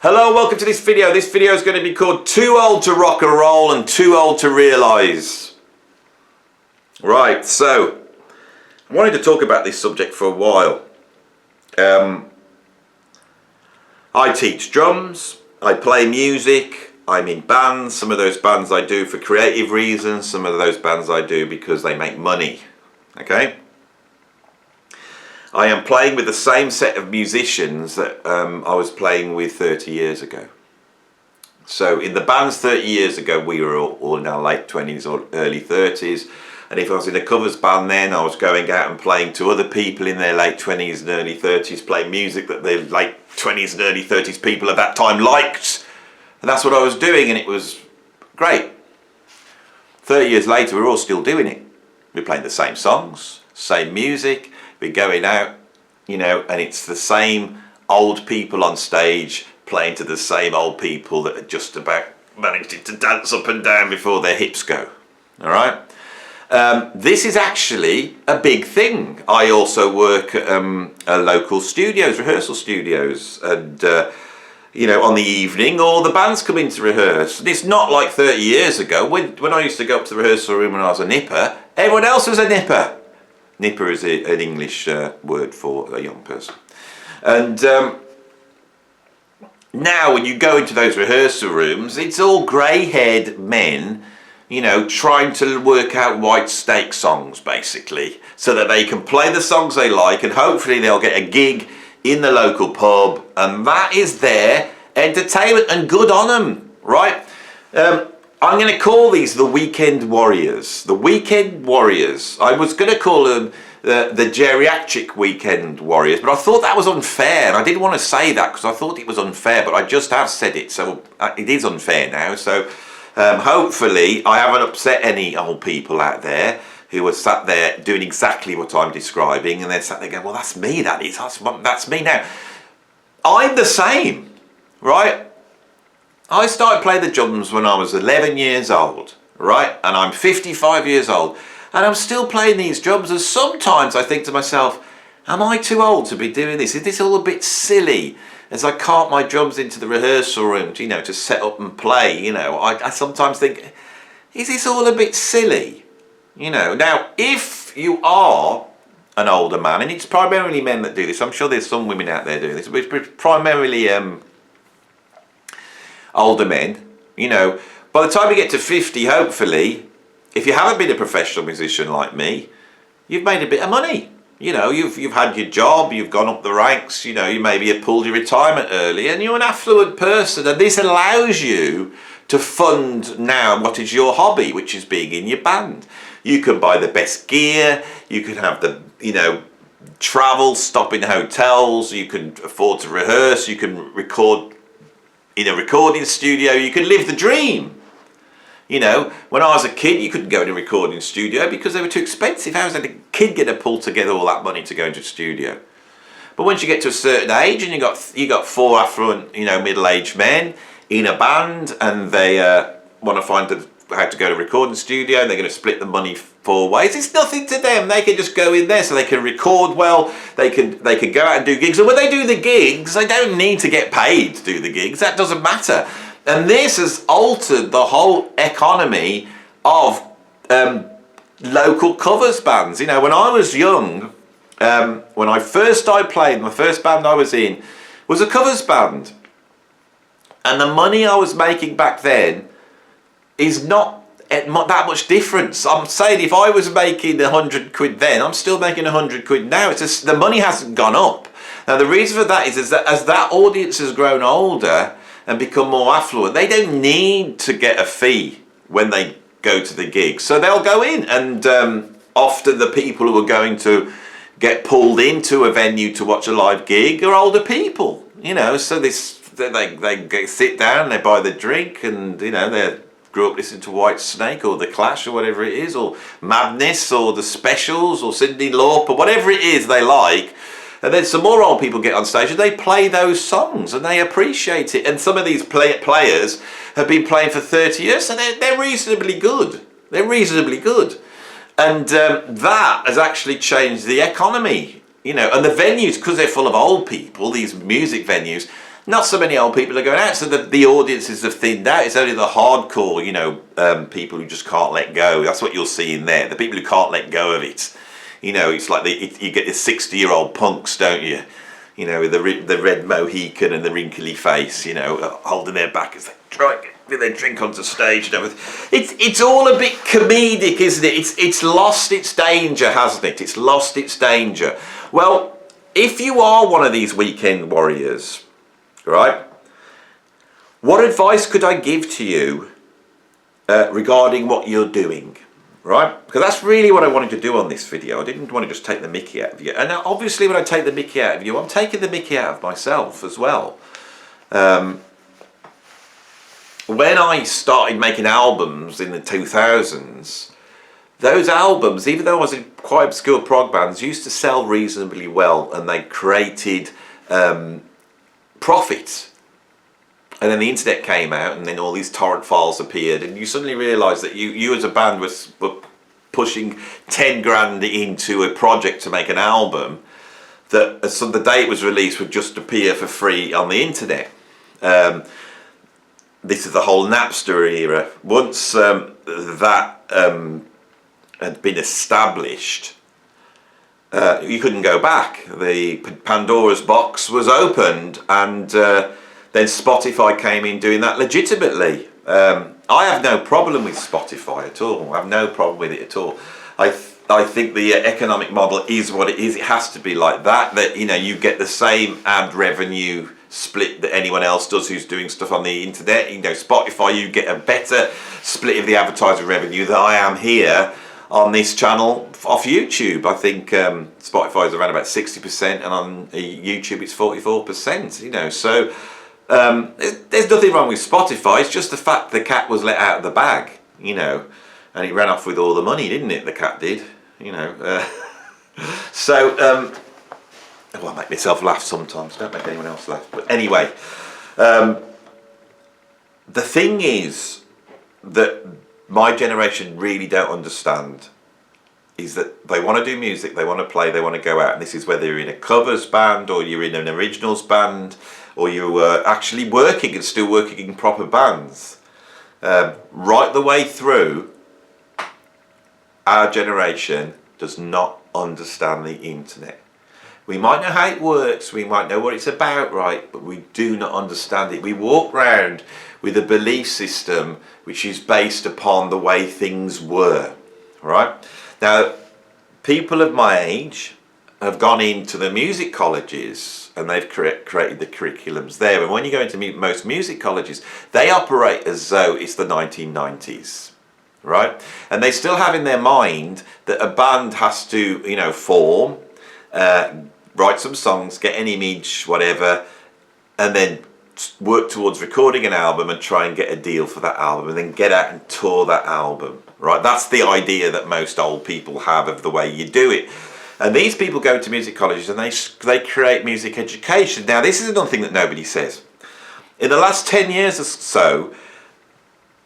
Hello, welcome to this video. This video is going to be called Too Old to Rock and Roll and Too Old to Realise. Right, so I wanted to talk about this subject for a while. I teach drums, I play music, I'm in bands. Some of those bands I do for creative reasons, some of those bands I do because they make money. Okay? I am playing with the same set of musicians that I was playing with 30 years ago. So in the bands 30 years ago, we were all in our late 20s or early 30s. And if I was in a covers band then, I was going out and playing to other people in their late 20s and early 30s, playing music that the late 20s and early 30s people at that time liked. And that's what I was doing, and it was great. 30 years later, we're all still doing it. We're playing the same songs, same music. We're going out, you know, and it's the same old people on stage playing to the same old people that are just about managing to dance up and down before their hips go. All right? This is actually a big thing. I also work at local studios, rehearsal studios, and you know, on the evening, all the bands come in to rehearse. And it's not like 30 years ago when I used to go up to the rehearsal room when I was a nipper. Everyone else was a nipper. Nipper is an English word for a young person. And now when you go into those rehearsal rooms, it's all grey-haired men, you know, trying to work out white snake songs, basically, so that they can play the songs they like, and hopefully they'll get a gig in the local pub, and that is their entertainment, and good on them, right? I'm going to call these the weekend warriors. The weekend warriors. I was going to call them the geriatric weekend warriors, but I thought that was unfair. And I didn't want to say that because I thought it was unfair, but I just have said it, so it is unfair now. So hopefully I haven't upset any old people out there who were sat there doing exactly what I'm describing, and then sat there going, well, that's me, that's me now. I'm the same, right? I started playing the drums when I was 11 years old, right? And I'm 55 years old, and I'm still playing these drums, and sometimes I think to myself, am I too old to be doing this? Is this all a bit silly? As I cart my drums into the rehearsal room, you know, to set up and play, you know, I sometimes think, is this all a bit silly? You know, now, if you are an older man, and it's primarily men that do this, I'm sure there's some women out there doing this, but it's primarily older men, you know, by the time you get to 50, hopefully, if you haven't been a professional musician like me, you've made a bit of money. You know, you've had your job, you've gone up the ranks, you know, you maybe have pulled your retirement early, and you're an affluent person, and this allows you to fund now what is your hobby, which is being in your band. You can buy the best gear, you can have the, you know, travel, stop in hotels, you can afford to rehearse, you can record in a recording studio, you can live the dream. You know, when I was a kid, you couldn't go in a recording studio because they were too expensive. How was a kid going to pull together all that money to go into a studio? But once you get to a certain age and you got four affluent, you know, middle-aged men in a band, and they want to find how to go to a recording studio, and they're going to split the money 4 ways. It's nothing to them. They can just go in there, so they can record well. They can go out and do gigs. And when they do the gigs, they don't need to get paid to do the gigs. That doesn't matter. And this has altered the whole economy of local covers bands. You know, when I was young, when I first started playing, the first band I was in was a covers band. And the money I was making back then is not that much difference. I'm saying if I was making 100 quid then, I'm still making 100 quid now. It's just the money hasn't gone up. Now the reason for that is that as that audience has grown older and become more affluent, they don't need to get a fee when they go to the gig. So they'll go in, and often the people who are going to get pulled into a venue to watch a live gig are older people, you know, so they sit down, they buy the drink, and, you know, they grew up listening to White Snake or The Clash or whatever it is, or Madness or The Specials or Cyndi Lauper, whatever it is they like. And then some more old people get on stage and they play those songs and they appreciate it. And some of these players have been playing for 30 years, so they're reasonably good. They're reasonably good. And that has actually changed the economy, you know. And the venues, because they're full of old people, these music venues, not so many old people are going out, so the audiences have thinned out. It's only the hardcore, people who just can't let go. That's what you'll see in there. The people who can't let go of it. It's like you get the 60-year-old punks, don't you? With the red mohican and the wrinkly face, holding their back as they try with their drink onto stage and everything. It's all a bit comedic, isn't it? It's lost its danger, hasn't it? It's lost its danger. Well, if you are one of these weekend warriors, right, what advice could I give to you regarding what you're doing? Right? Because that's really what I wanted to do on this video. I didn't want to just take the mickey out of you. And obviously when I take the mickey out of you, I'm taking the mickey out of myself as well. When I started making albums in the 2000s, those albums, even though I was in quite obscure prog bands, used to sell reasonably well, and they created profit. And then the internet came out, and then all these torrent files appeared, and you suddenly realised that you as a band were pushing 10 grand into a project to make an album that, so the day it was released, would just appear for free on the internet. This is the whole Napster era. Once that had been established, you couldn't go back. The Pandora's box was opened, and then Spotify came in doing that legitimately. I have no problem with Spotify at all. I have no problem with it at all. I think the economic model is what it is. It has to be like that. That you get the same ad revenue split that anyone else does who's doing stuff on the internet. Spotify, you get a better split of the advertising revenue than I am here on this channel off YouTube. I think Spotify is around about 60%, and on YouTube it's 44%. So. There's nothing wrong with Spotify. It's just the fact the cat was let out of the bag, and it ran off with all the money, didn't it? The cat did, So, I make myself laugh sometimes. Don't make anyone else laugh. But anyway, the thing is that my generation really don't understand is that they want to do music, they want to play, they want to go out, and this is whether you're in a covers band or you're in an originals band, or you were actually working and still working in proper bands. Right the way through, our generation does not understand the internet. We might know how it works, we might know what it's about, right, but we do not understand it. We walk around with a belief system which is based upon the way things were, right? Now, people of my age have gone into the music colleges and they've created the curriculums there. And when you go into most music colleges, they operate as though it's the 1990s, right? And they still have in their mind that a band has to, form, write some songs, get an image, whatever, and then work towards recording an album and try and get a deal for that album, and then get out and tour that album, right? That's the idea that most old people have of the way you do it. And these people go to music colleges and they create music education. Now, this is another thing that nobody says. In the last 10 years or so,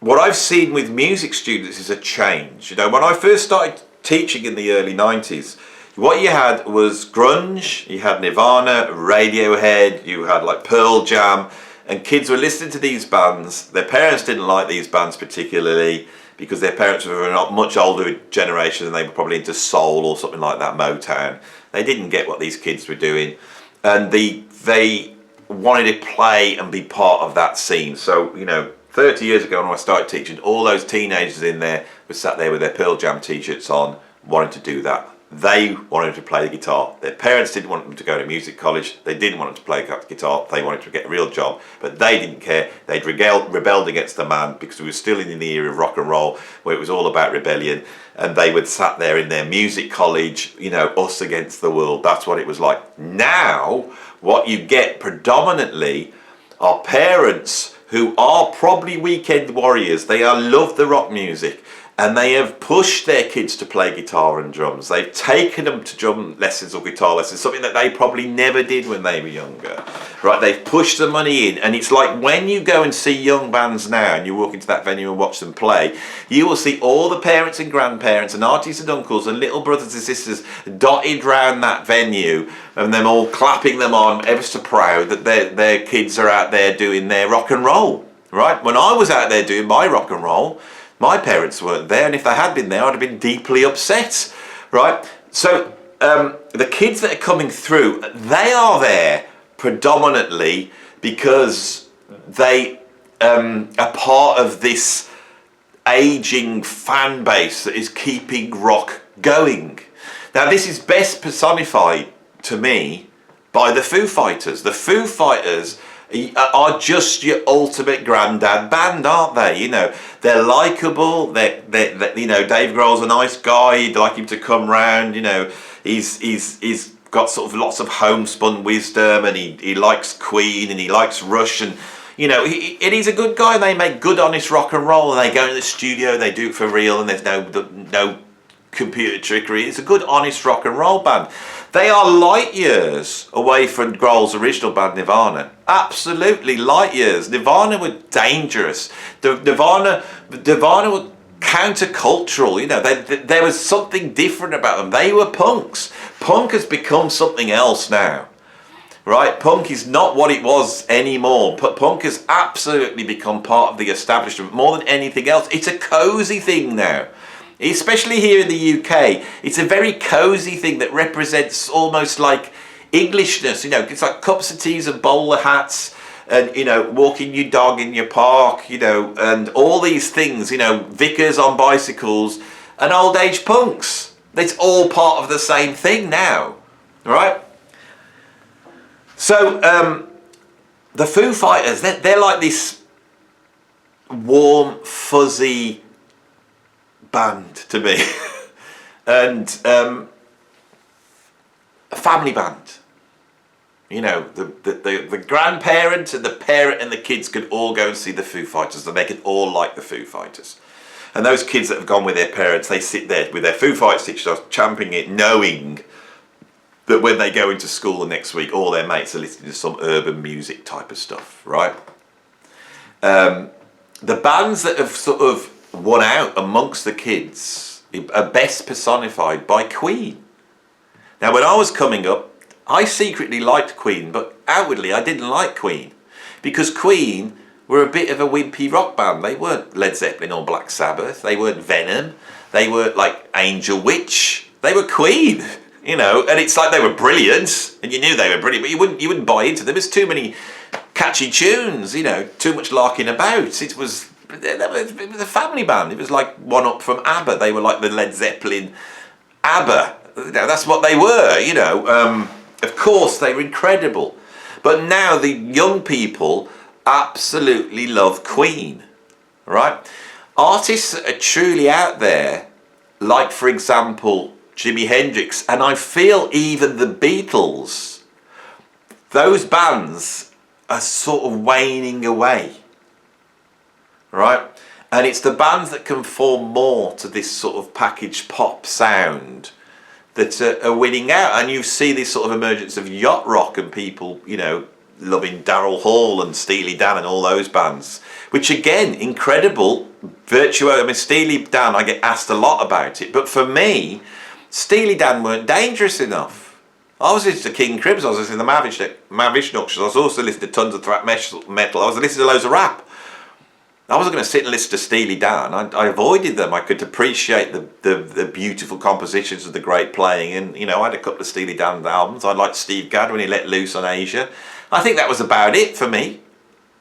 what I've seen with music students is a change. When I first started teaching in the early 90s, what you had was grunge, you had Nirvana, Radiohead, you had like Pearl Jam, and kids were listening to these bands. Their parents didn't like these bands particularly, because their parents were a much older generation and they were probably into soul or something like that, Motown. They didn't get what these kids were doing, and they wanted to play and be part of that scene. So, 30 years ago when I started teaching, all those teenagers in there were sat there with their Pearl Jam t-shirts on, wanting to do that. They wanted to play the guitar. Their parents didn't want them to go to music college. They didn't want them to play guitar. They wanted to get a real job, but they didn't care. They'd rebelled against the man, because we were still in the era of rock and roll where it was all about rebellion, and they would sat there in their music college, us against the world. That's what it was like. Now, what you get predominantly are parents who are probably weekend warriors. They love the rock music, and they have pushed their kids to play guitar and drums. They've taken them to drum lessons or guitar lessons, something that they probably never did when they were younger. Right? They've pushed the money in, and it's like when you go and see young bands now and you walk into that venue and watch them play, you will see all the parents and grandparents and aunties and uncles and little brothers and sisters dotted round that venue, and them all clapping them on ever so proud that their kids are out there doing their rock and roll. Right? When I was out there doing my rock and roll, my parents weren't there, and if they had been there, I'd have been deeply upset. Right? So the kids that are coming through, they are there predominantly because they are part of this aging fan base that is keeping rock going. Now, this is best personified to me by the Foo Fighters. The Foo Fighters are just your ultimate granddad band, aren't they? You know, they're likeable. They you know, Dave Grohl's a nice guy. You'd like him to come round. You know, he's got sort of lots of homespun wisdom, and he likes Queen and he likes Rush, and you know, he's a good guy. And they make good, honest rock and roll. And they go into the studio, they do it for real, and there's no computer trickery. It's a good, honest rock and roll band. They are light years away from Grohl's original band Nirvana. Absolutely light years. Nirvana were dangerous. Nirvana were countercultural. You know, there was something different about them. They were punks. Punk has become something else now. Right? Punk is not what it was anymore. Punk has absolutely become part of the establishment more than anything else. It's a cozy thing now. Especially here in the UK, it's a very cosy thing that represents almost like Englishness. You know, it's like cups of teas and bowler hats, and you know, walking your dog in your park. You know, and all these things. You know, vicars on bicycles and old age punks. It's all part of the same thing now, right? So the Foo Fighters, they're like this warm, fuzzy band to me, and a family band. You know, the grandparent and the parent and the kids could all go and see the Foo Fighters, and they could all like the Foo Fighters. And those kids that have gone with their parents, they sit there with their Foo Fighters t-shirts, champing it, knowing that when they go into school the next week, all their mates are listening to some urban music type of stuff, right? The bands that have sort of won out amongst the kids are best personified by Queen. Now, when I was coming up, I secretly liked Queen, but outwardly I didn't like Queen, because Queen were a bit of a wimpy rock band. They weren't Led Zeppelin or Black Sabbath. They weren't Venom. They weren't like Angel Witch. They were Queen, you know, and it's like they were brilliant, and you knew they were brilliant, but you wouldn't buy into them. There's too many catchy tunes, you know, too much larking about. It was a family band. It was like one up from ABBA. They were like the Led Zeppelin ABBA. You know, that's what they were, you know. Of course, they were incredible. But now the young people absolutely love Queen, right? Artists that are truly out there, like, for example, Jimi Hendrix, and I feel even the Beatles, those bands are sort of waning away. Right? And it's the bands that conform more to this sort of packaged pop sound that are winning out. And you see this sort of emergence of yacht rock and people, you know, loving Daryl Hall and Steely Dan and all those bands, which again, incredible, virtuoso. I mean, Steely Dan, I get asked a lot about it, but for me, Steely Dan weren't dangerous enough. I was listening to King Crimson, I was listening to the Mavish Nocturnes, I was also listening to tons of thrash metal, I was listening to loads of rap. I wasn't going to sit and listen to Steely Dan. I avoided them. I could appreciate the beautiful compositions of the great playing, and you know, I had a couple of Steely Dan albums. I liked Steve Gadd when he let loose on Asia. I think that was about it for me.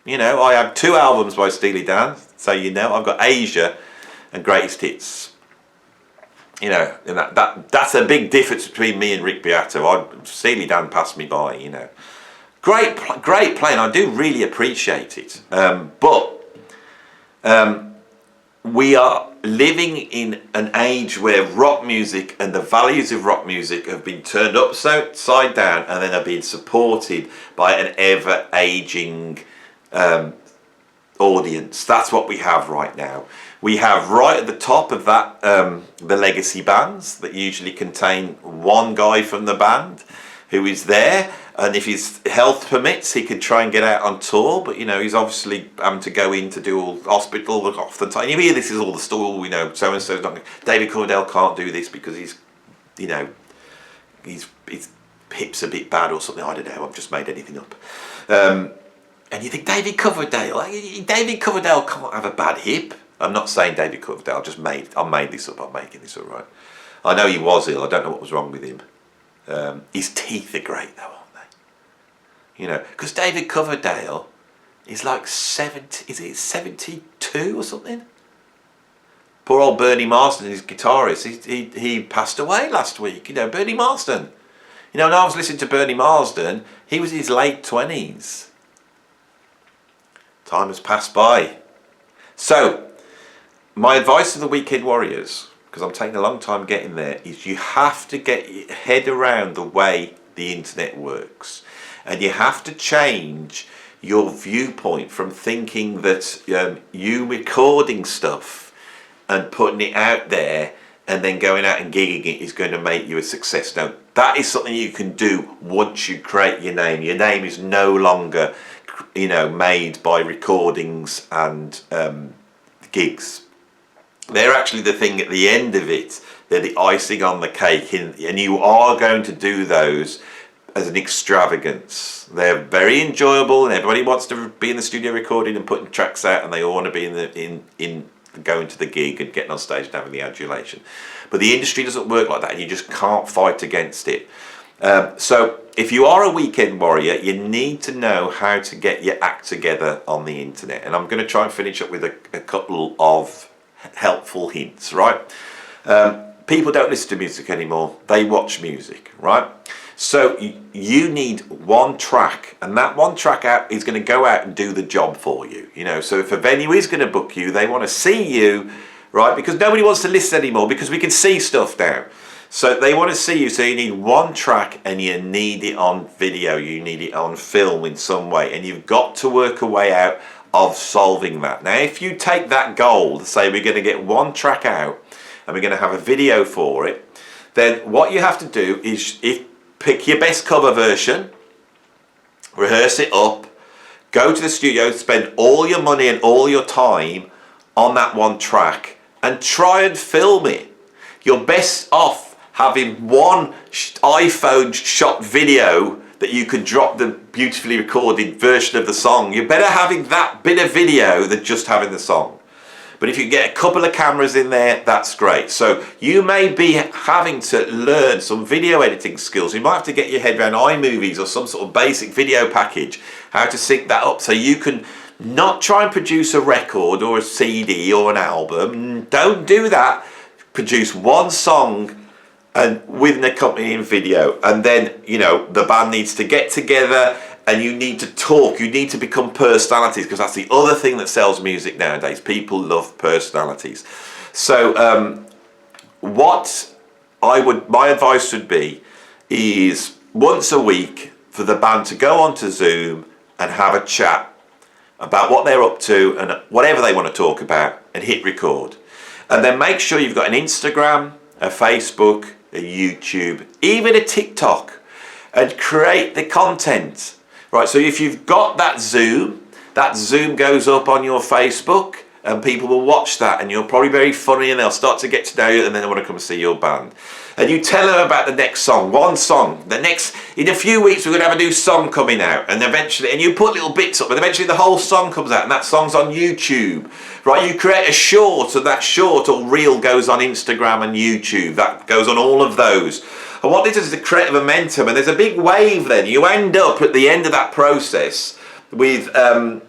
You know, I had 2 albums by Steely Dan, so you know, I've got Asia and Greatest Hits. You know, and that's a big difference between me and Rick Beato. Steely Dan passed me by. You know, great playing. I do really appreciate it, but. We are living in an age where rock music and the values of rock music have been turned upside down, and then are being supported by an ever-aging audience. That's what we have right now. We have right at the top of that the legacy bands that usually contain one guy from the band who is there, and if his health permits he can try and get out on tour, but he's obviously having to go in to do all hospital off the time. You hear this is all the story, so and so's not. David Coverdale can't do this because his hip's a bit bad or something. I don't know, I've just made anything up. And you think David Coverdale can't have a bad hip. I'm not saying David Coverdale, I made this up, I'm making this up, right? I know he was ill, I don't know what was wrong with him. His teeth are great though, aren't they? Because David Coverdale is like 72 or something? Poor old Bernie Marsden, his guitarist, he passed away last week, Bernie Marsden. When I was listening to Bernie Marsden, he was in his late 20s. Time has passed by. So, my advice to the weekend warriors, because I'm taking a long time getting there, is you have to get your head around the way the internet works. And you have to change your viewpoint from thinking that you recording stuff and putting it out there and then going out and gigging it is going to make you a success. Now, that is something you can do once you create your name. Your name is no longer, made by recordings and gigs. They're actually the thing at the end of it. They're the icing on the cake, and you are going to do those as an extravagance. They're very enjoyable, and everybody wants to be in the studio recording and putting tracks out, and they all want to be in going to the gig and getting on stage and having the adulation. But the industry doesn't work like that, and you just can't fight against it. So if you are a weekend warrior, you need to know how to get your act together on the internet. And I'm going to try and finish up with a couple of helpful hints, right? People don't listen to music anymore, they watch music, right? So you need one track, and that one track out is going to go out and do the job for you. So if a venue is going to book you, they want to see you, right? Because nobody wants to listen anymore because we can see stuff now. So they want to see you, so you need one track, and you need it on video, you need it on film in some way, and you've got to work a way out of solving that. Now, if you take that goal, say we're going to get one track out and we're going to have a video for it, then what you have to do is pick your best cover version, rehearse it up, go to the studio, spend all your money and all your time on that one track, and try and film it. You're best off having one iPhone shot video that you could drop the beautifully recorded version of the song. You're better having that bit of video than just having the song. But if you get a couple of cameras in there, that's great. So you may be having to learn some video editing skills. You might have to get your head around iMovies or some sort of basic video package, how to sync that up so you can not try and produce a record or a CD or an album. Don't do that. Produce one song and with an accompanying video, and then the band needs to get together and you need to talk, you need to become personalities, because that's the other thing that sells music nowadays. People love personalities. So my advice would be is once a week for the band to go onto Zoom and have a chat about what they're up to and whatever they want to talk about, and hit record. And then make sure you've got an Instagram, a Facebook, a YouTube, even a TikTok, and create the content. Right, so if you've got that Zoom goes up on your Facebook, and people will watch that, and you're probably very funny, and they'll start to get to know you, and then they want to come and see your band. And you tell them about the next song, one song. In a few weeks we're going to have a new song coming out, and eventually, and you put little bits up, and eventually the whole song comes out, and that song's on YouTube. Right, you create a short, and that short or reel goes on Instagram and YouTube. That goes on all of those. And what this is to create a momentum, and there's a big wave then. You end up at the end of that process with, we're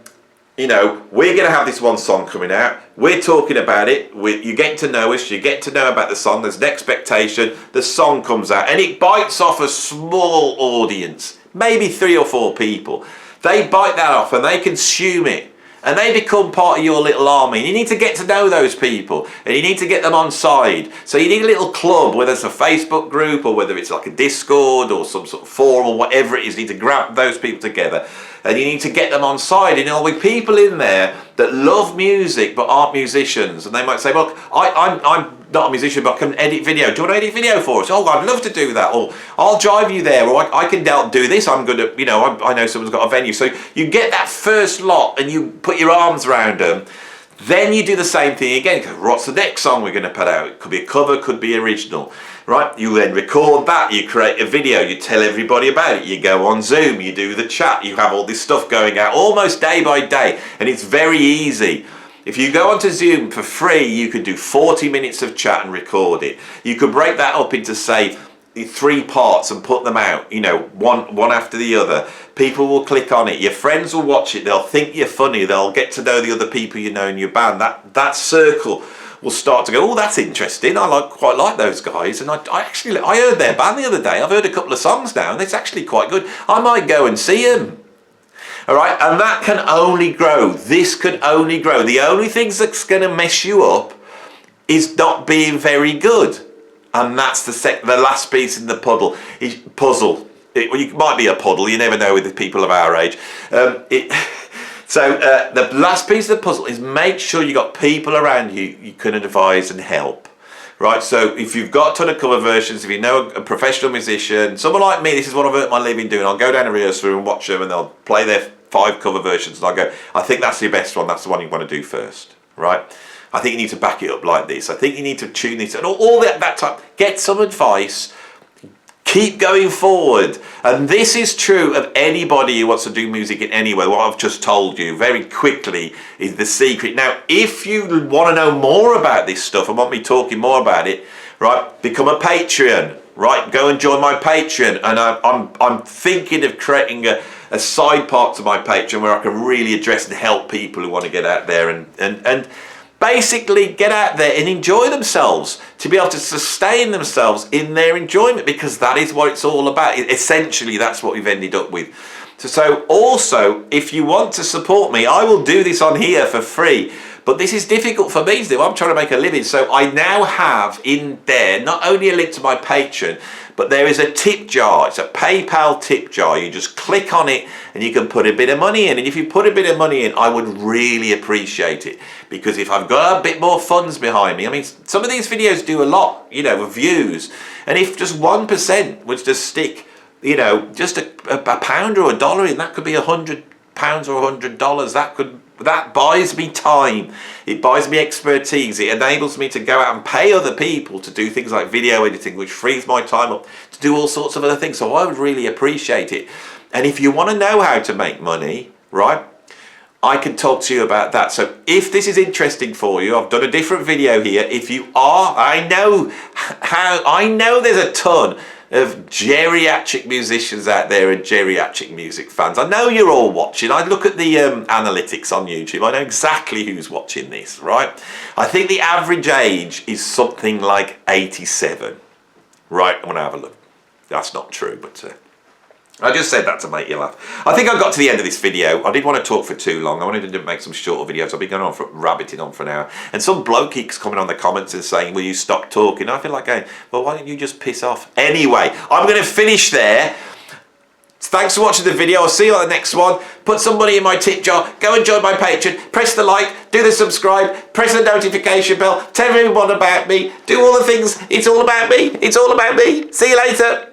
going to have this one song coming out. We're talking about it. You get to know us. You get to know about the song. There's an expectation. The song comes out, and it bites off a small audience, maybe 3 or 4 people. They bite that off, and they consume it. and they become part of your little army. And you need to get to know those people, and you need to get them on side. So you need a little club, whether it's a Facebook group or whether it's like a Discord or some sort of forum or whatever it is. You need to grab those people together, and you need to get them on side. And there'll be people in there that love music but aren't musicians, and they might say, "Look, I'm not a musician, but I can edit video. Do you want to edit video for us? Oh, I'd love to do that. Or I'll drive you there. Or I can do this. I'm good at, I know someone's got a venue." So you get that first lot and you put your arms around them. Then you do the same thing again. What's the next song we're going to put out? It could be a cover, could be original, right? You then record that. You create a video. You tell everybody about it. You go on Zoom. You do the chat. You have all this stuff going out almost day by day. And it's very easy. If you go onto Zoom for free, you could do 40 minutes of chat and record it. You could break that up into, say, 3 parts and put them out, one after the other. People will click on it. Your friends will watch it. They'll think you're funny. They'll get to know the other people you know in your band. That circle will start to go, "Oh, that's interesting. I quite like those guys." And I heard their band the other day. I've heard a couple of songs now, and it's actually quite good. I might go and see them. All right, and that can only grow. This can only grow. The only things that's going to mess you up is not being very good, and that's the last piece in the puzzle. It might be a puddle. You never know with the people of our age. So the last piece of the puzzle is make sure you got people around you can advise and help. Right, so if you've got a ton of cover versions, if you know a professional musician, someone like me, this is what I've earned my living doing. I'll go down a rehearsal room and watch them, and they'll play their 5 cover versions, and I'll go, "I think that's the best one. That's the one you want to do first." Right? I think you need to back it up like this. I think you need to tune this and all that type. Get some advice. Keep going forward. And this is true of anybody who wants to do music in any way. What I've just told you very quickly is the secret. Now, if you want to know more about this stuff and want me talking more about it, right, become a Patreon. Right, go and join my Patreon. And I'm thinking of creating a side part to my Patreon where I can really address and help people who want to get out there and basically get out there and enjoy themselves, to be able to sustain themselves in their enjoyment, because that is what it's all about. Essentially, that's what we've ended up with. So also, if you want to support me, I will do this on here for free. But this is difficult for me to do. I'm trying to make a living. So I now have in there not only a link to my Patreon, but there is a tip jar. It's a PayPal tip jar. You just click on it and you can put a bit of money in. And if you put a bit of money in, I would really appreciate it. Because if I've got a bit more funds behind me, I mean, some of these videos do a lot, with views. And if just 1% was to stick, just a pound or $1 in, that could be £100 or $100. That buys me time. It buys me expertise. It enables me to go out and pay other people to do things like video editing, which frees my time up to do all sorts of other things. So I would really appreciate it. And if you want to know how to make money, right, I can talk to you about that. So if this is interesting for you, I've done a different video here. If you are, I know there's a ton of geriatric musicians out there and geriatric music fans. I know you're all watching. I look at the analytics on YouTube. I know exactly who's watching this, right? I think the average age is something like 87. Right, I'm gonna have a look. That's not true, but I just said that to make you laugh. I think I got to the end of this video. I didn't want to talk for too long. I wanted to make some shorter videos. I've been going on rabbiting on for an hour. And some bloke keeps coming on the comments and saying, "Will you stop talking?" I feel like going, well, why don't you just piss off? Anyway, I'm going to finish there. Thanks for watching the video. I'll see you on the next one. Put some money in my tip jar. Go and join my Patreon. Press the like. Do the subscribe. Press the notification bell. Tell everyone about me. Do all the things. It's all about me. It's all about me. See you later.